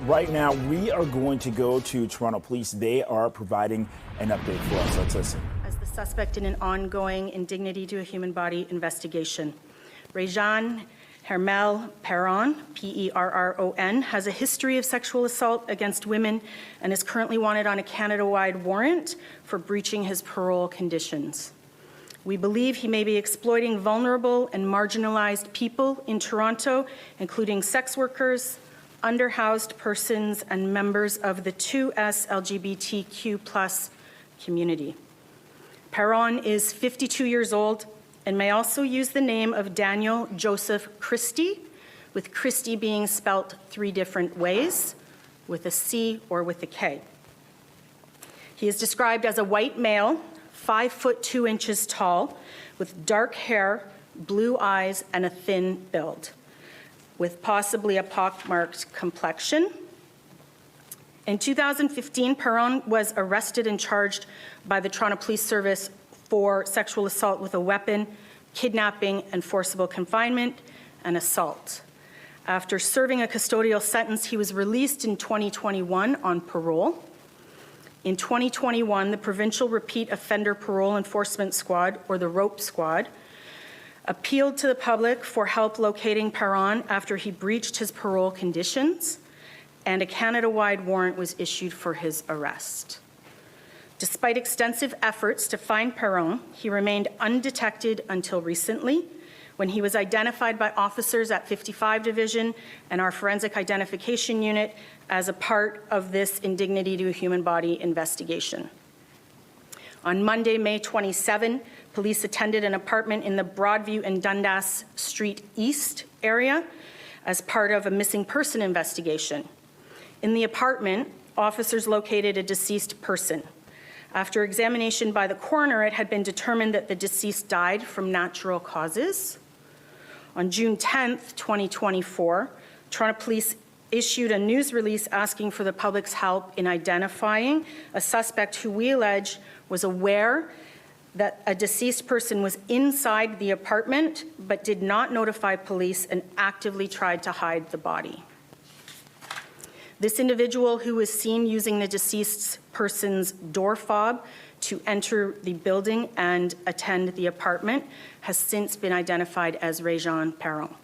right now we are going to go to Toronto Police. They are providing an update for us. Let's listen. As the suspect in an ongoing indignity to a human body investigation, Réjean Hermel Perron, P-E-R-R-O-N, has a history of sexual assault against women and is currently wanted on a Canada-wide warrant for breaching his parole conditions. We believe he may be exploiting vulnerable and marginalized people in Toronto, including sex workers, underhoused persons, and members of the 2S LGBTQ+ community. Perron is 52 years old and may also use the name of Daniel Joseph Christie, with Christie being spelt 3 different ways, with a C or with a K. He is described as a white male, 5 foot 2 inches tall, with dark hair, blue eyes, and a thin build, with possibly a pockmarked complexion. In 2015, Perron was arrested and charged by the Toronto Police Service for sexual assault with a weapon, kidnapping and forcible confinement, and assault. After serving a custodial sentence, he was released in 2021 on parole. In 2021, the Provincial Repeat Offender Parole Enforcement Squad, or the ROPE Squad, appealed to the public for help locating Perron after he breached his parole conditions, and a Canada-wide warrant was issued for his arrest. Despite extensive efforts to find Perron, he remained undetected until recently, when he was identified by officers at 55 Division and our Forensic Identification Unit as a part of this indignity to a human body investigation. On Monday, May 27, police attended an apartment in the Broadview and Dundas Street East area as part of a missing person investigation. In the apartment, officers located a deceased person. After examination by the coroner, it had been determined that the deceased died from natural causes. On June 10, 2024, Toronto Police issued a news release asking for the public's help in identifying a suspect who we allege was aware that a deceased person was inside the apartment but did not notify police and actively tried to hide the body. This individual, who was seen using the deceased person's door fob to enter the building and attend the apartment, has since been identified as Réjean Perron.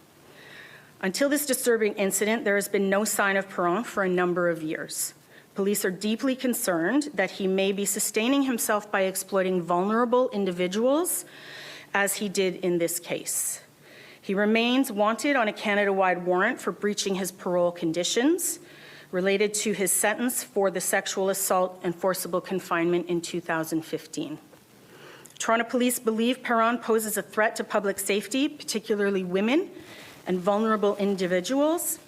Until this disturbing incident, there has been no sign of Perron for a number of years. Police are deeply concerned that he may be sustaining himself by exploiting vulnerable individuals, as he did in this case. He remains wanted on a Canada-wide warrant for breaching his parole conditions related to his sentence for the sexual assault and forcible confinement in 2015. Toronto Police believe Perron poses a threat to public safety, particularly women and vulnerable individuals.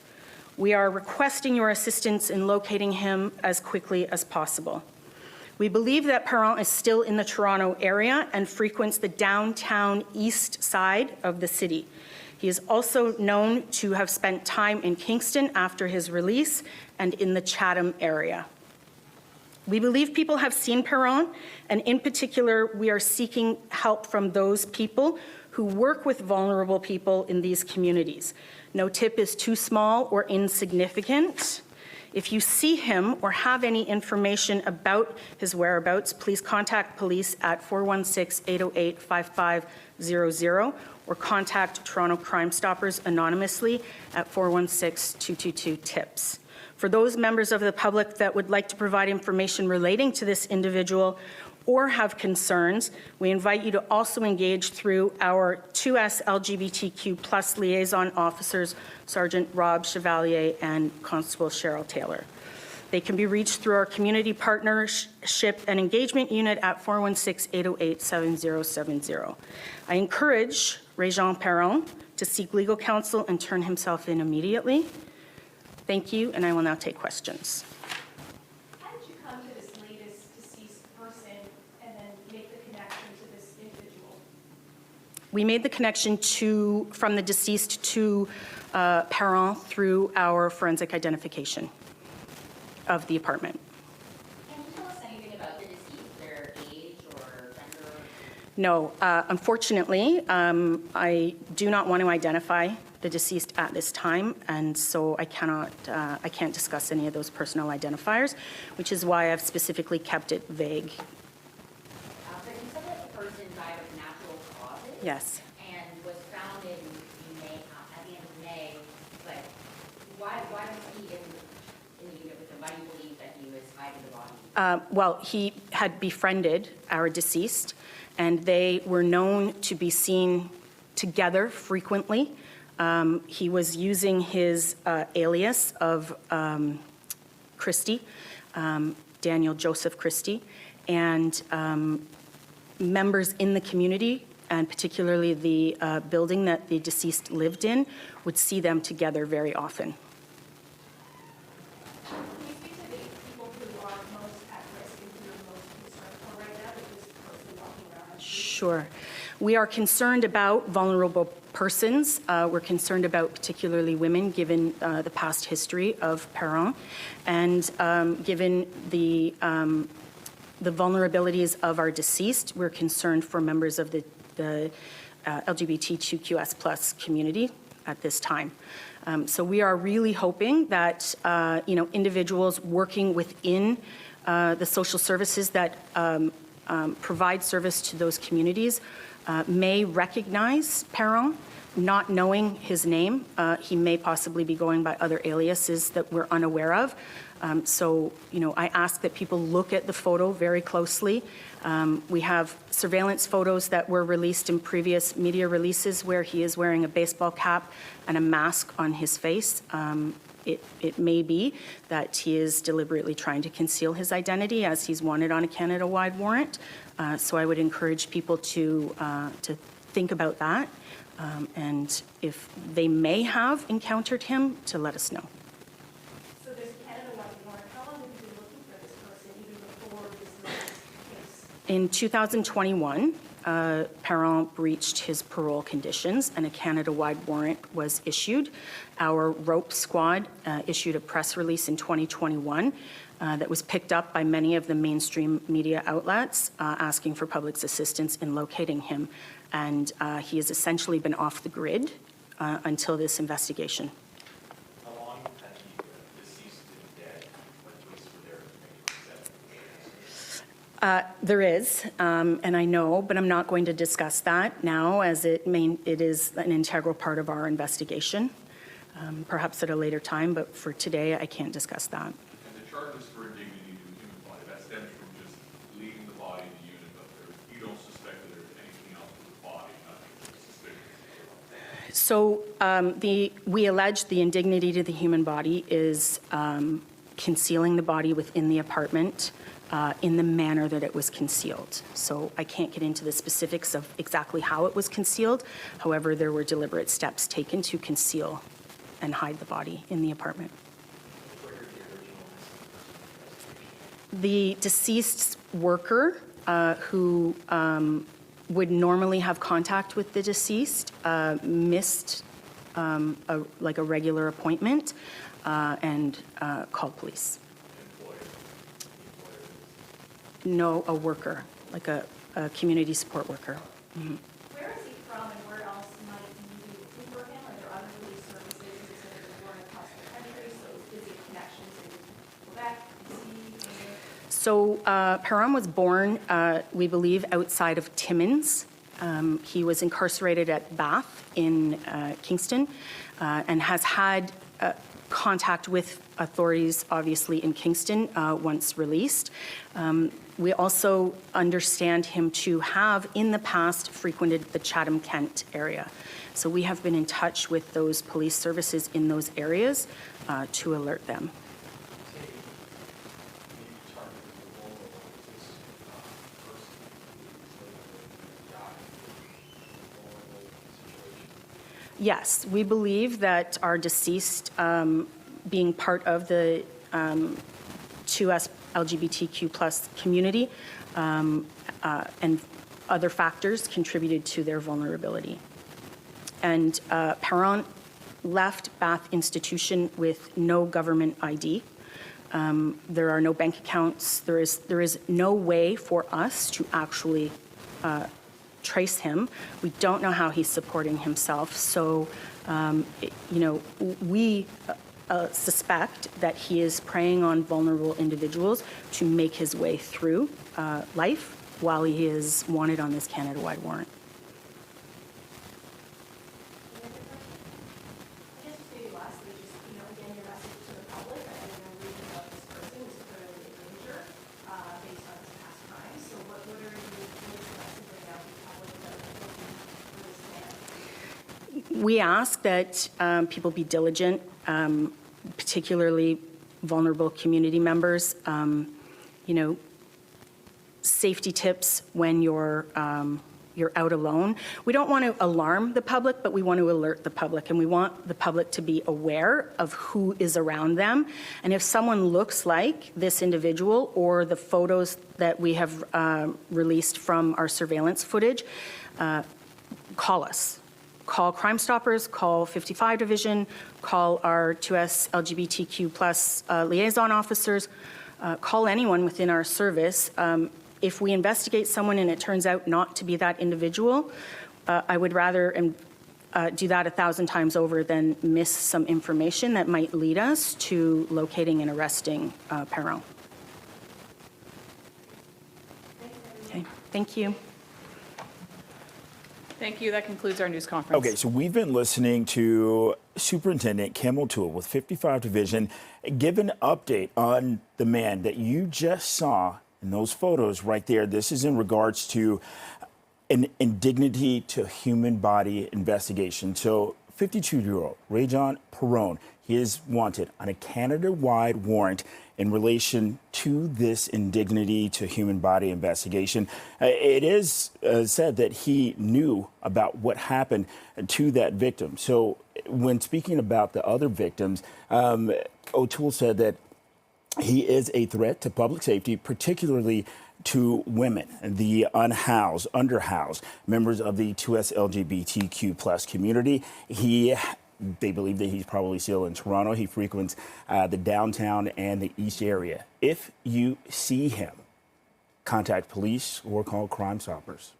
We are requesting your assistance in locating him as quickly as possible. We believe that Perron is still in the Toronto area and frequents the downtown east side of the city. He is also known to have spent time in Kingston after his release and in the Chatham area. We believe people have seen Perron, and in particular, we are seeking help from those people who work with vulnerable people in these communities. No tip is too small or insignificant. If you see him or have any information about his whereabouts, please contact police at 416-808-5500 or contact Toronto Crime Stoppers anonymously at 416-222-TIPS. For those members of the public that would like to provide information relating to this individual or have concerns, we invite you to also engage through our 2S LGBTQ+ liaison officers, Sergeant Rob Chevalier and Constable Cheryl Taylor. They can be reached through our Community Partnership and Engagement Unit at 416-808-7070. I encourage Réjean Perron to seek legal counsel and turn himself in immediately. Thank you, and I will now take questions. How did you come to this latest deceased person and then make the connection to this individual? We made the connection from the deceased to Perron through our forensic identification of the apartment. Can you tell us anything about the deceased, their age or gender? No, unfortunately, I do not want to identify the deceased at this time, and so I can't discuss any of those personal identifiers, which is why I've specifically kept it vague. But you said that the person died of natural causes? Yes. And was found in May, at the end of May, but why was he in the unit with them? Why do you believe that he was hiding the body? Well, he had befriended our deceased, and they were known to be seen together frequently. He was using his alias of Christie, Daniel Joseph Christie, and members in the community, and particularly the building that the deceased lived in, would see them together very often. Can you speak to the people who are most at risk and who are most concerned for right now with this person walking around on the street? Sure. We are concerned about vulnerable persons. We're concerned about particularly women, given the past history of Perron, and given the vulnerabilities of our deceased. We're concerned for members of the LGBTQS+ community at this time. So we are really hoping that individuals working within the social services that provide service to those communities may recognize Perron, not knowing his name. He may possibly be going by other aliases that we're unaware of. So I ask that people look at the photo very closely. We have surveillance photos that were released in previous media releases where he is wearing a baseball cap and a mask on his face. It may be that he is deliberately trying to conceal his identity, as he's wanted on a Canada-wide warrant. So I would encourage people to think about that, and if they may have encountered him, to let us know. So there's a Canada-wide warrant. How long have you been looking for this person, even before this latest case? In 2021, Perron breached his parole conditions, and a Canada-wide warrant was issued. Our ROPE squad issued a press release in 2021 that was picked up by many of the mainstream media outlets asking for public's assistance in locating him. And he has essentially been off the grid until this investigation. How long had he deceased and dead when police were there to make consent? There is, and I know, but I'm not going to discuss that now, as it is an integral part of our investigation, perhaps at a later time, but for today, I can't discuss that. And the charges for indignity to a human body, that stems from just leaving the body in the unit, but you don't suspect that there's anything else with the body, nothing suspicious? So we allege the indignity to the human body is concealing the body within the apartment in the manner that it was concealed. So I can't get into the specifics of exactly how it was concealed. However, there were deliberate steps taken to conceal and hide the body in the apartment. The deceased's worker, who would normally have contact with the deceased, missed a regular appointment and called police. No, a worker, like a community support worker. Mm-hmm. Where is he from, and where else might you be looking for him? Are there other police services? Is it born across the country? So is he connections in Quebec, BC? So Perron was born, we believe, outside of Timmins. He was incarcerated at Bath in Kingston and has had contact with authorities, obviously, in Kingston once released. We also understand him to have, in the past, frequented the Chatham-Kent area. So we have been in touch with those police services in those areas to alert them. Yes, we believe that our deceased, being part of the 2S LGBTQ+ community and other factors contributed to their vulnerability. And Perron left Bath Institution with no government ID. There are no bank accounts. There is no way for us to actually trace him. We don't know how he's supporting himself. So We suspect that he is preying on vulnerable individuals to make his way through life while he is wanted on this Canada-wide warrant. I guess just maybe lastly, just, again, your message to the public that everyone reading about this person is clearly in danger based on his past crimes. So what are your messaging out to the public that are looking for this man? We ask that people be diligent, particularly vulnerable community members. Safety tips when you're out alone. We don't want to alarm the public, but we want to alert the public, and we want the public to be aware of who is around them. And if someone looks like this individual or the photos that we have released from our surveillance footage, call us. Call Crime Stoppers, call 55 Division, call our 2S LGBTQ plus liaison officers, call anyone within our service. If we investigate someone and it turns out not to be that individual, I would rather do that 1,000 times over than miss some information that might lead us to locating and arresting Perron. Okay, thank you. Thank you. That concludes our news conference. Okay, so we've been listening to Superintendent Kim O'Toole with 55 Division give an update on the man that you just saw in those photos right there. This is in regards to an indignity to human body investigation. So 52-year-old Rajon Perron, he is wanted on a Canada-wide warrant in relation to this indignity to human body investigation. It is said that he knew about what happened to that victim. So when speaking about the other victims, O'Toole said that he is a threat to public safety, particularly to women, the unhoused, underhoused, members of the 2S LGBTQ plus community. They believe that he's probably still in Toronto. He frequents the downtown and the east area. If you see him, contact police or call Crime Stoppers.